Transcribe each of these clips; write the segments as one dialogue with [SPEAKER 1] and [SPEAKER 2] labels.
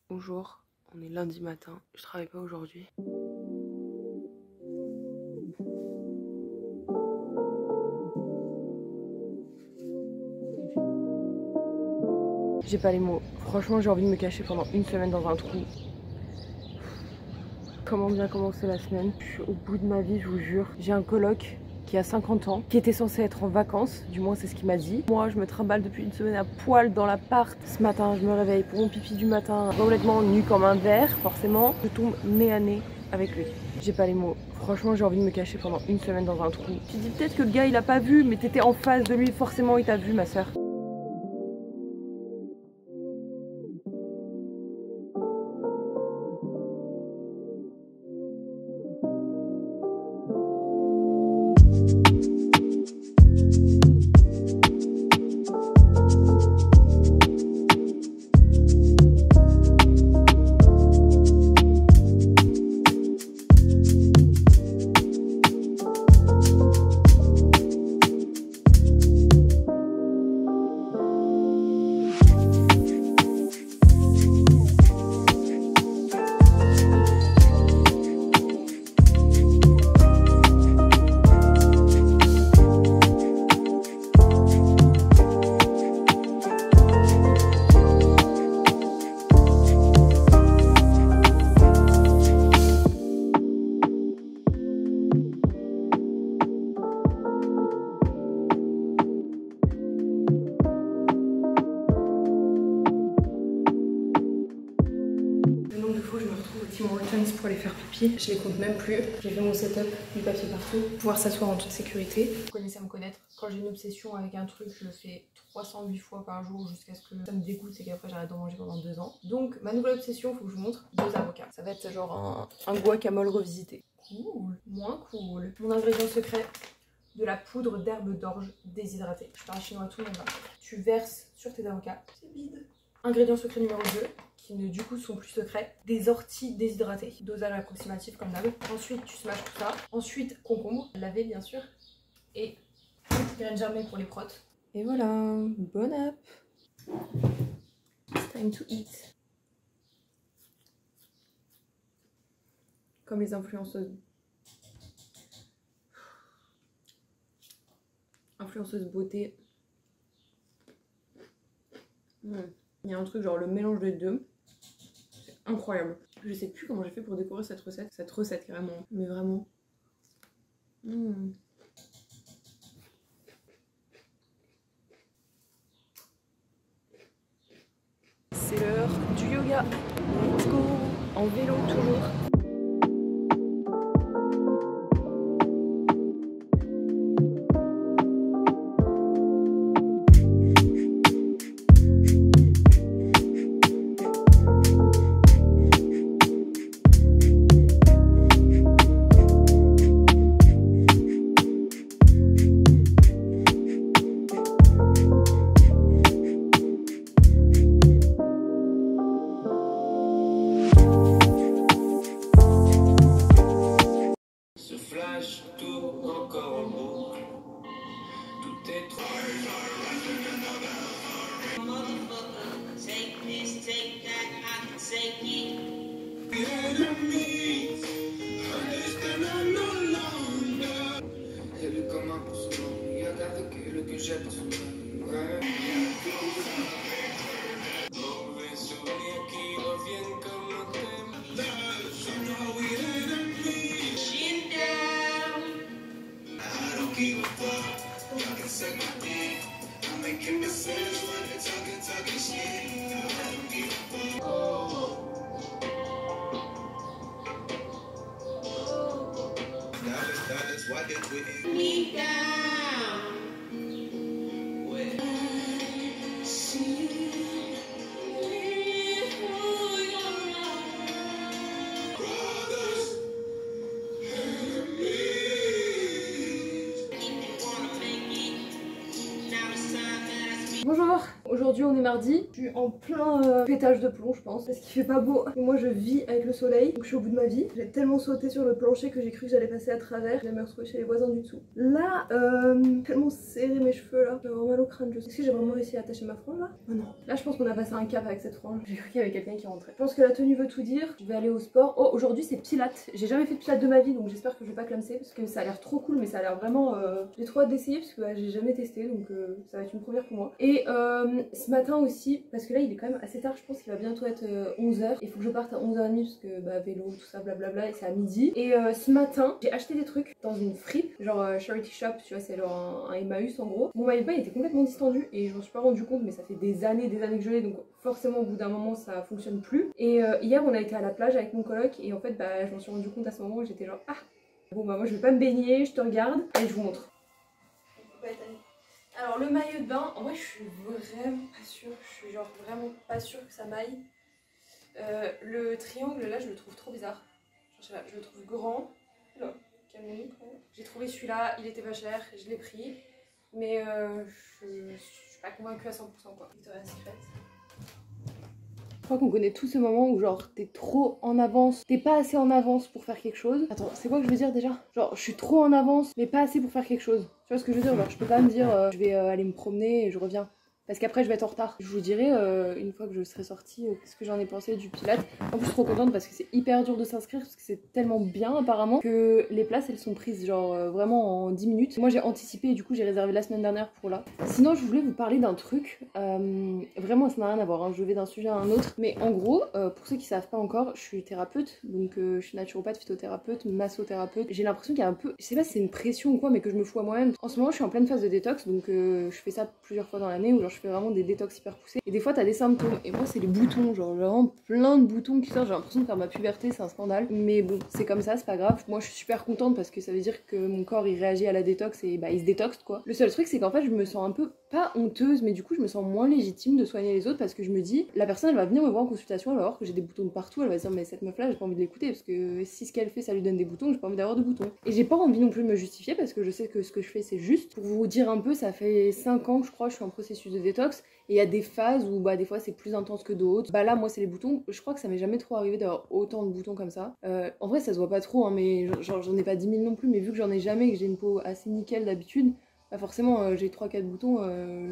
[SPEAKER 1] Bonjour, on est lundi matin, je travaille pas aujourd'hui. J'ai pas les mots. Franchement, j'ai envie de me cacher pendant une semaine dans un trou. Comment bien commencer la semaine? Je suis au bout de ma vie, je vous jure. J'ai un coloc qui a 50 ans, qui était censé être en vacances, du moins c'est ce qu'il m'a dit. Moi, je me trimballe depuis une semaine à poil dans l'appart. Ce matin, je me réveille pour mon pipi du matin, complètement nu comme un verre, forcément. Je tombe nez à nez avec lui. J'ai pas les mots. Franchement, j'ai envie de me cacher pendant une semaine dans un trou. Tu dis peut-être que le gars, il a pas vu, mais t'étais en face de lui, forcément, il t'a vu, ma soeur. Pour aller faire pipi, je les compte même plus. J'ai fait mon setup, du papier partout, pouvoir s'asseoir en toute sécurité. Vous connaissez à me connaître, quand j'ai une obsession avec un truc, je le fais 308 fois par jour jusqu'à ce que ça me dégoûte et qu'après j'arrête d'en manger pendant 2 ans. Donc ma nouvelle obsession, faut que je vous montre 2 avocats. Ça va être genre un guacamole revisité. Cool, moins cool. Mon ingrédient secret, de la poudre d'herbe d'orge déshydratée. Je parle chinois à tout le monde là. Tu verses sur tes avocats, c'est vide. Ingrédient secret numéro 2. Qui ne du coup sont plus secrets, des orties déshydratées, dosage approximatif comme d'hab. Ensuite tu smashes tout ça, ensuite concombre, lavé bien sûr, et graines germées pour les protes. Et voilà, bon app. It's time to eat. Comme les influenceuses. Influenceuse beauté. Il y a un truc genre le mélange des deux. Incroyable. Je sais plus comment j'ai fait pour découvrir cette recette carrément, mais vraiment. C'est l'heure du yoga. Let's go. En vélo toujours. Bonjour, aujourd'hui on est mardi, Je suis en plein pétage de plomb je pense parce qu'il fait pas beau et moi je vis avec le soleil donc je suis au bout de ma vie. J'ai tellement sauté sur le plancher que j'ai cru que j'allais passer à travers. J'ai me retrouver chez les voisins du dessous. Là tellement serré mes cheveux là, j'ai vraiment mal au crâne. Est-ce que j'ai vraiment réussi à attacher ma frange là? Oh non. Là je pense qu'on a passé un cap avec cette frange. J'ai cru qu'il y avait quelqu'un qui rentrait. Je pense que la tenue veut tout dire. Je vais aller au sport. Oh aujourd'hui c'est pilates. J'ai jamais fait de pilates de ma vie donc j'espère que je vais pas clamser parce que ça a l'air trop cool mais ça a l'air vraiment... J'ai trop hâte d'essayer parce que j'ai jamais testé donc ça va être une première pour moi. Et ce matin aussi, parce que là il est quand même assez tard, je pense qu'il va bientôt être 11h. Il faut que je parte à 11h30 parce que bah vélo, tout ça blablabla et c'est à midi. Et ce matin j'ai acheté des trucs dans une fripe, genre charity shop, tu vois c'est genre un Emmaüs en gros. Mon maillot de bain était complètement distendu et je m'en suis pas rendu compte mais ça fait des années que je l'ai donc forcément au bout d'un moment ça fonctionne plus. Et hier on a été à la plage avec mon coloc et en fait bah je m'en suis rendu compte à ce moment où j'étais genre ah bon bah moi je vais pas me baigner, je te regarde et je vous montre. Alors le maillot de bain, en vrai je suis vraiment pas sûre, je suis genre vraiment pas sûre que ça m'aille. Le triangle là je le trouve trop bizarre, genre, je sais pas, je le trouve grand. Là, calmez-vous quand même. J'ai trouvé celui-là, il était pas cher, je l'ai pris. Mais je suis pas convaincue à 100% quoi. Victoria's Secret. Je crois qu'on connaît tous ce moment où genre t'es trop en avance, t'es pas assez en avance pour faire quelque chose. Attends, c'est quoi que je veux dire déjà? Genre je suis trop en avance mais pas assez pour faire quelque chose. Tu vois ce que je veux dire? Genre je peux pas me dire je vais aller me promener et je reviens. Parce qu'après je vais être en retard. Je vous dirai une fois que je serai sortie qu'est-ce que j'en ai pensé du Pilates. En plus trop contente parce que c'est hyper dur de s'inscrire parce que c'est tellement bien apparemment que les places elles sont prises genre vraiment en 10 minutes. Moi j'ai anticipé et du coup j'ai réservé la semaine dernière pour là. Sinon je voulais vous parler d'un truc, vraiment ça n'a rien à voir, hein. Je vais d'un sujet à un autre. Mais en gros, pour ceux qui savent pas encore, je suis thérapeute, donc je suis naturopathe, phytothérapeute, massothérapeute. J'ai l'impression qu'il y a un peu, je sais pas si c'est une pression ou quoi, mais que je me fous à moi-même. En ce moment je suis en pleine phase de détox, donc je fais ça plusieurs fois dans l'année où genre je fais vraiment des détox hyper poussés. Et des fois t'as des symptômes, et moi c'est les boutons, genre vraiment plein de boutons qui sortent, j'ai l'impression de faire ma puberté, c'est un scandale. Mais bon, c'est comme ça, c'est pas grave. Moi je suis super contente parce que ça veut dire que mon corps il réagit à la détox et bah il se détoxe quoi. Le seul truc c'est qu'en fait je me sens un peu, pas honteuse, mais du coup je me sens moins légitime de soigner les autres parce que je me dis, la personne elle va venir me voir en consultation, elle va voir que j'ai des boutons de partout, elle va se dire mais cette meuf là j'ai pas envie de l'écouter parce que si ce qu'elle fait ça lui donne des boutons, j'ai pas envie d'avoir de boutons. Et j'ai pas envie non plus de me justifier parce que je sais que ce que je fais c'est juste. Pour vous dire un peu, ça fait 5 ans que je crois je suis en processus de détox et il y a des phases où bah des fois c'est plus intense que d'autres. Bah là moi c'est les boutons, je crois que ça m'est jamais trop arrivé d'avoir autant de boutons comme ça. En vrai ça se voit pas trop hein, mais genre j'en ai pas 10 000 non plus, mais vu que j'en ai jamais et que j'ai une peau assez nickel d'habitude, bah forcément j'ai 3-4 boutons,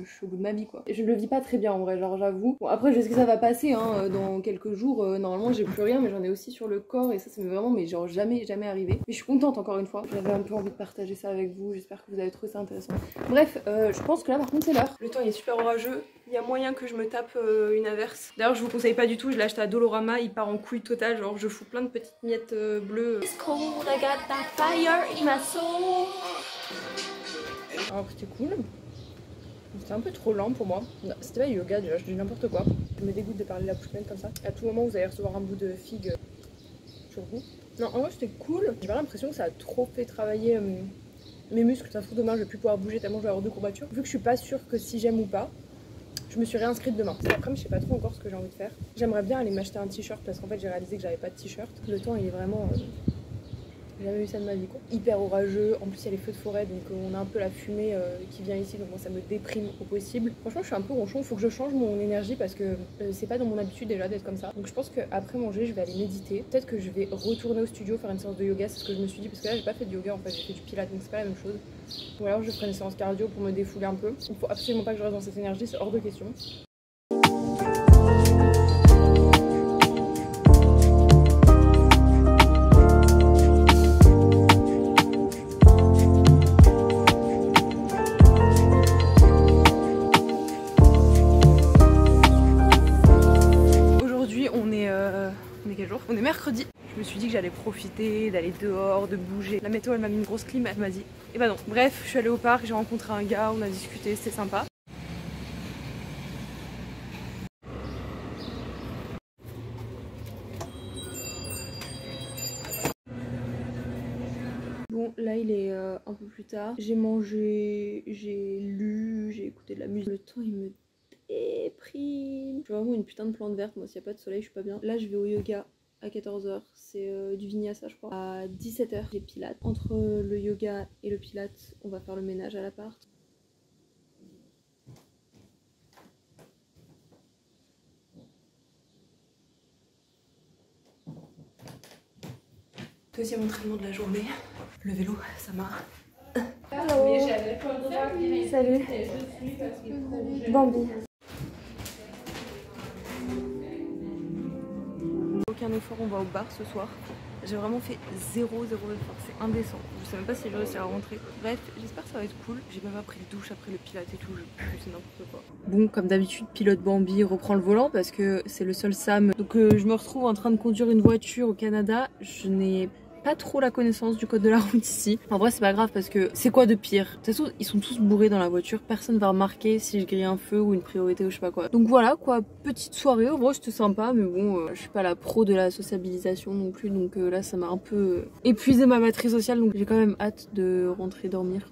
[SPEAKER 1] je suis au bout de ma vie quoi. Et je le vis pas très bien en vrai, genre j'avoue. Bon après je sais que ça va passer hein, dans quelques jours, normalement j'ai plus rien mais j'en ai aussi sur le corps et ça m'est vraiment mais genre jamais arrivé. Mais je suis contente encore une fois, j'avais un peu envie de partager ça avec vous, j'espère que vous avez trouvé ça intéressant. Bref, je pense que là par contre c'est l'heure. Le temps il est super orageux, il y a moyen que je me tape une averse. D'ailleurs je vous conseille pas du tout, je l'ai acheté à Dolorama, il part en couille totale, genre je fous plein de petites miettes bleues. It's cold, I got that fire in my soul. Alors c'était cool, c'était un peu trop lent pour moi. C'était pas yoga déjà, je dis n'importe quoi. Je me dégoûte de parler la bouche pleine comme ça. À tout moment vous allez recevoir un bout de figue sur vous. Non en vrai c'était cool, j'ai pas l'impression que ça a trop fait travailler mes muscles. Ça se trouve demain je vais plus pouvoir bouger tellement je vais avoir 2 courbatures. Vu que je suis pas sûre que si j'aime ou pas, je me suis réinscrite demain. Cet après-midi je sais pas trop encore ce que j'ai envie de faire. J'aimerais bien aller m'acheter un t-shirt parce qu'en fait j'ai réalisé que j'avais pas de t-shirt. Le temps il est vraiment... J'ai jamais eu ça de ma vie quoi. Hyper orageux, en plus il y a les feux de forêt donc on a un peu la fumée qui vient ici donc moi ça me déprime au possible. Franchement je suis un peu ronchon, faut que je change mon énergie parce que c'est pas dans mon habitude déjà d'être comme ça. Donc je pense qu'après manger je vais aller méditer. Peut-être que je vais retourner au studio faire une séance de yoga, c'est ce que je me suis dit parce que là j'ai pas fait de yoga en fait, j'ai fait du pilates donc c'est pas la même chose. Ou alors je ferai une séance cardio pour me défouler un peu. Il faut absolument pas que je reste dans cette énergie, c'est hors de question. On est mercredi. Je me suis dit que j'allais profiter, d'aller dehors, de bouger. La météo elle m'a mis une grosse clim, elle m'a dit et bah non. Bref, je suis allée au parc, j'ai rencontré un gars, on a discuté, c'était sympa. Bon là il est un peu plus tard. J'ai mangé, j'ai lu, j'ai écouté de la musique. Le temps il me déprime. Je suis vraiment une putain de plante verte, moi s'il n'y a pas de soleil je suis pas bien. Là je vais au yoga à 14h, c'est du vinyasa je crois. À 17h j'ai pilates. Entre le yoga et le pilates, on va faire le ménage à l'appart. Deuxième entraînement de la journée. Le vélo, ça m'a...
[SPEAKER 2] Hello. Salut. Bambi.
[SPEAKER 1] Aucun effort, on va au bar ce soir. J'ai vraiment fait zéro effort, c'est indécent. Je sais même pas si je réussi à rentrer. Bref, j'espère que ça va être cool. J'ai même pas pris de douche après le pilates et tout, je pue, c'est n'importe quoi. Bon, comme d'habitude, pilote Bambi reprend le volant parce que c'est le seul Sam. Donc je me retrouve en train de conduire une voiture au Canada. Je n'ai pas trop la connaissance du code de la route ici. En vrai c'est pas grave parce que c'est quoi de pire? De toute façon ils sont tous bourrés dans la voiture, personne va remarquer si je grille un feu ou une priorité ou je sais pas quoi. Donc voilà quoi, petite soirée, en vrai c'était sympa mais bon je suis pas la pro de la sociabilisation non plus donc là ça m'a un peu épuisé ma batterie sociale donc j'ai quand même hâte de rentrer dormir.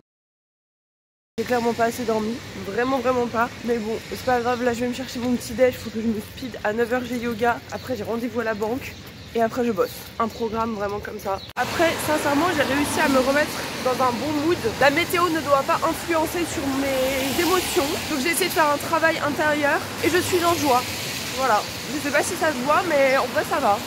[SPEAKER 2] J'ai clairement pas assez dormi, vraiment pas, mais bon c'est pas grave, là je vais me chercher mon petit déj, faut que je me speed, à 9 h j'ai yoga, après j'ai rendez-vous à la banque. Et après je bosse. Un programme vraiment comme ça. Après, sincèrement, j'ai réussi à me remettre dans un bon mood. La météo ne doit pas influencer sur mes émotions. Donc j'ai essayé de faire un travail intérieur et je suis en joie. Voilà. Je sais pas si ça se voit, mais en vrai ça va.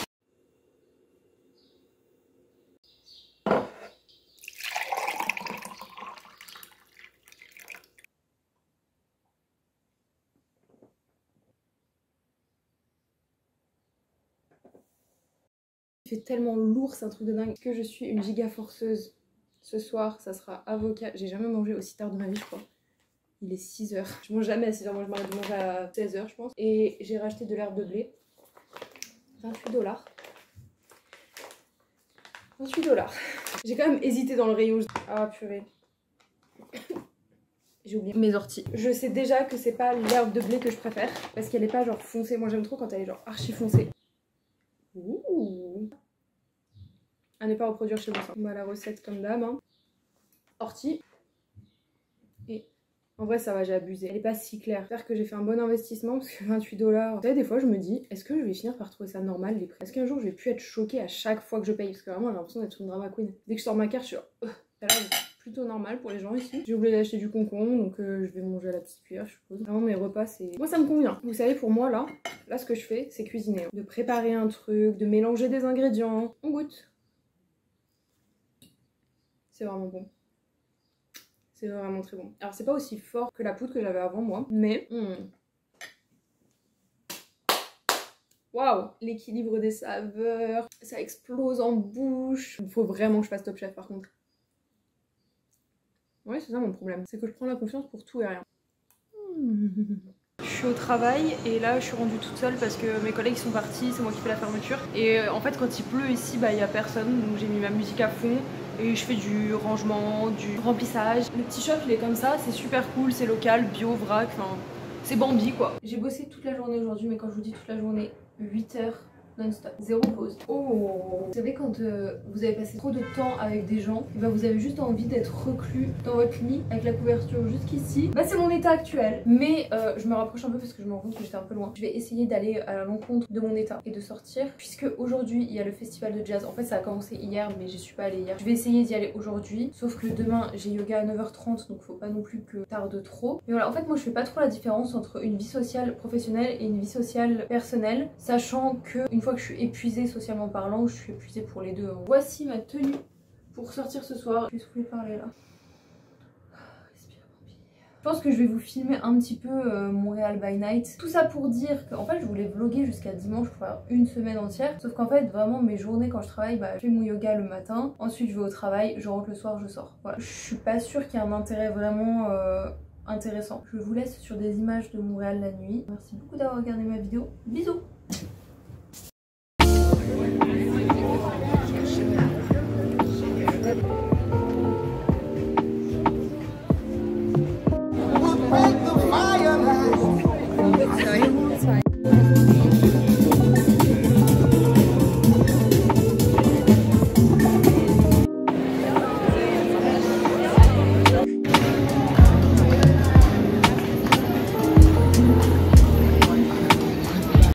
[SPEAKER 1] Il fait tellement lourd, c'est un truc de dingue que je suis une giga forceuse. Ce soir, ça sera avocat. J'ai jamais mangé aussi tard de ma vie, je crois. Il est 6 h. Je mange jamais à 6 h, moi je m'arrête de manger à 16 h, je pense. Et j'ai racheté de l'herbe de blé. 28 $. 28 $. J'ai quand même hésité dans le rayon. Ah purée. J'ai oublié mes orties. Je sais déjà que c'est pas l'herbe de blé que je préfère. Parce qu'elle est pas genre foncée. Moi j'aime trop quand elle est genre archi foncée. Ouh. À ne pas reproduire chez moi ça. On va à la recette comme d'hab. Hein. Ortie. Et en vrai ça va, j'ai abusé. Elle est pas si claire. J'espère que j'ai fait un bon investissement parce que 28 $. Vous savez, des fois je me dis, est-ce que je vais finir par trouver ça normal les prix? Est-ce qu'un jour je vais plus être choquée à chaque fois que je paye? Parce que vraiment j'ai l'impression d'être une drama queen. Dès que je sors ma carte, je suis genre, ça a l'air plutôt normal pour les gens ici. J'ai oublié d'acheter du concombre donc je vais manger à la petite cuillère, je suppose. Vraiment mes repas c'est... Moi ça me convient. Vous savez, pour moi là ce que je fais c'est cuisiner. De préparer un truc, de mélanger des ingrédients. On goûte. C'est vraiment bon. C'est vraiment très bon. Alors c'est pas aussi fort que la poudre que j'avais avant moi, mais... Waouh, l'équilibre des saveurs, ça explose en bouche. Il faut vraiment que je fasse Top Chef par contre. Ouais, c'est ça mon problème, c'est que je prends la confiance pour tout et rien. Je suis au travail et là je suis rendue toute seule parce que mes collègues sont partis, c'est moi qui fais la fermeture. Et en fait quand il pleut ici, bah il y a personne, donc j'ai mis ma musique à fond. Et je fais du rangement, du remplissage. Le petit shop il est comme ça, c'est super cool, c'est local, bio, vrac, enfin c'est Bambi quoi. J'ai bossé toute la journée aujourd'hui, mais quand je vous dis toute la journée, 8 h non-stop, zéro pause. Oh, vous savez quand vous avez passé trop de temps avec des gens, et bah vous avez juste envie d'être reclus dans votre lit avec la couverture jusqu'ici. Bah c'est mon état actuel, mais je me rapproche un peu parce que je me rends compte que j'étais un peu loin. Je vais essayer d'aller à l'encontre de mon état et de sortir, puisque aujourd'hui il y a le festival de jazz. En fait ça a commencé hier, mais je suis pas allée hier. Je vais essayer d'y aller aujourd'hui, sauf que demain j'ai yoga à 9 h 30, donc faut pas non plus que tarde trop. Mais voilà, en fait moi je fais pas trop la différence entre une vie sociale professionnelle et une vie sociale personnelle, sachant que une fois que je suis épuisée socialement parlant, je suis épuisée pour les deux. Voici ma tenue pour sortir ce soir. Je vais souffler parler là. Respire, Bambi. Je pense que je vais vous filmer un petit peu Montréal by night. Tout ça pour dire qu'en fait je voulais vlogger jusqu'à dimanche pour faire une semaine entière. Sauf qu'en fait vraiment mes journées quand je travaille, bah, je fais mon yoga le matin. Ensuite je vais au travail, je rentre le soir, je sors. Voilà. Je suis pas sûre qu'il y ait un intérêt vraiment... intéressant. Je vous laisse sur des images de Montréal la nuit. Merci beaucoup d'avoir regardé ma vidéo. Bisous!